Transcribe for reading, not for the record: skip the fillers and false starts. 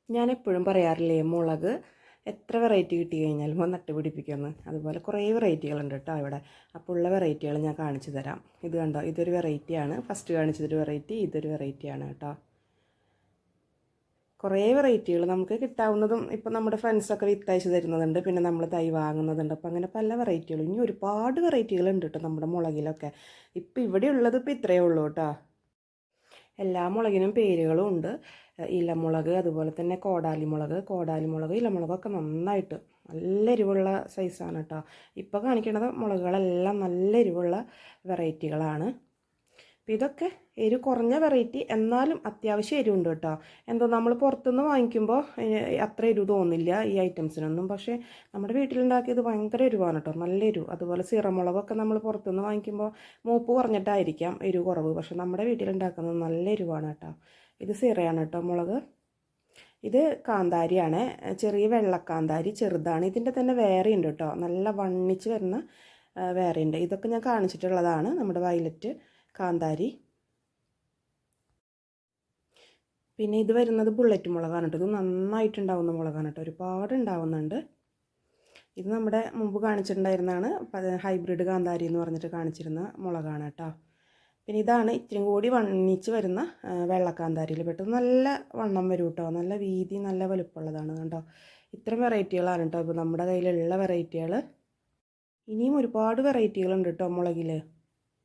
ഞാനെപ്പോഴും പറയാറില്ലേ മുളക് എത്ര വെറൈറ്റി കിട്ടി കഴിഞ്ഞാലും ഒന്ന് നട്ട് പിടിപ്പിക്കുമെന്ന്. അതുപോലെ കുറേ വെറൈറ്റികളുണ്ട് കേട്ടോ ഇവിടെ. അപ്പോൾ ഉള്ള വെറൈറ്റികൾ ഞാൻ കാണിച്ചു തരാം. ഇത് കണ്ടോ, ഇതൊരു വെറൈറ്റിയാണ്. ഫസ്റ്റ് കാണിച്ചതൊരു വെറൈറ്റി, ഇതൊരു വെറൈറ്റിയാണ് കേട്ടോ. കുറേ വെറൈറ്റികൾ നമുക്ക് കിട്ടാവുന്നതും ഇപ്പം നമ്മുടെ ഫ്രണ്ട്സൊക്കെ വിത്തയച്ച് തരുന്നതുണ്ട്, പിന്നെ നമ്മൾ തൈ വാങ്ങുന്നതുണ്ട്. അപ്പം അങ്ങനെ പല വെറൈറ്റികളും, ഇനി ഒരുപാട് വെറൈറ്റികളുണ്ട് കേട്ടോ നമ്മുടെ മുളകിലൊക്കെ. ഇപ്പം ഇവിടെ ഉള്ളത് ഇപ്പം ഇത്രയേ ഉള്ളൂ കേട്ടോ. എല്ലാ മുളകിനും പേരുകളും ഉണ്ട്. ഇലമുളക്, അതുപോലെ തന്നെ കോടാലിമുളക് ഇലമുളകൊക്കെ നന്നായിട്ട് നല്ല എരിവുള്ള സൈസാണ് കേട്ടോ. ഇപ്പോൾ കാണിക്കുന്നത് മുളകുകളെല്ലാം നല്ല എരിവുള്ള വെറൈറ്റികളാണ്. അപ്പോൾ ഇതൊക്കെ എരിവ് കുറഞ്ഞ വെറൈറ്റി, എന്നാലും അത്യാവശ്യം എരിവുണ്ട് കേട്ടോ. എന്തോ നമ്മൾ പുറത്തുനിന്ന് വാങ്ങിക്കുമ്പോൾ അത്ര എരിവ് തോന്നില്ല ഈ ഐറ്റംസിനൊന്നും. പക്ഷേ നമ്മുടെ വീട്ടിലുണ്ടാക്കിയത് ഭയങ്കര എരിവാണ് കേട്ടോ, നല്ല എരിവ്. അതുപോലെ സിറമുളകൊക്കെ നമ്മൾ പുറത്തുനിന്ന് വാങ്ങിക്കുമ്പോൾ മൂപ്പ് കുറഞ്ഞിട്ടായിരിക്കാം എരിവ് കുറവ്, പക്ഷേ നമ്മുടെ വീട്ടിലുണ്ടാക്കുന്നത് നല്ല എരിവാണ് കേട്ടോ. ഇത് സിറയാണ് കേട്ടോ മുളക്. ഇത് കാന്താരിയാണ്, ചെറിയ വെള്ളക്കാന്താരി, ചെറുതാണ്. ഇതിൻ്റെ തന്നെ വേറെ ഉണ്ട് കേട്ടോ, നല്ല വണ്ണിച്ച് വരുന്ന വേറെ ഉണ്ട്. ഇതൊക്കെ ഞാൻ കാണിച്ചിട്ടുള്ളതാണ് നമ്മുടെ വയലറ്റ് കാന്താരി. പിന്നെ ഇത് വരുന്നത് ബുള്ളറ്റ് മുളകാണ് കേട്ടോ. ഇത് നന്നായിട്ടുണ്ടാവുന്ന മുളകാണ് കേട്ടോ, ഒരുപാട് ഉണ്ടാവുന്നുണ്ട്. ഇത് നമ്മുടെ മുമ്പ് കാണിച്ചിട്ടുണ്ടായിരുന്നതാണ്, ഹൈബ്രിഡ് കാന്താരി എന്ന് പറഞ്ഞിട്ട് കാണിച്ചിരുന്ന മുളകാണ് കേട്ടോ. പിന്നെ ഇതാണ് ഇത്തിരി കൂടി വണ്ണിച്ച് വരുന്ന വെള്ളക്കാന്താരിയിൽ പെട്ടത്. നല്ല വണ്ണം വരും കേട്ടോ, നല്ല വീതി നല്ല വലുപ്പമുള്ളതാണ് കണ്ടോ. ഇത്തരം വെറൈറ്റികളാണ് കേട്ടോ ഇപ്പോൾ നമ്മുടെ കയ്യിലുള്ള വെറൈറ്റികൾ. ഇനിയും ഒരുപാട് വെറൈറ്റികളുണ്ട് കേട്ടോ മുളകിൽ.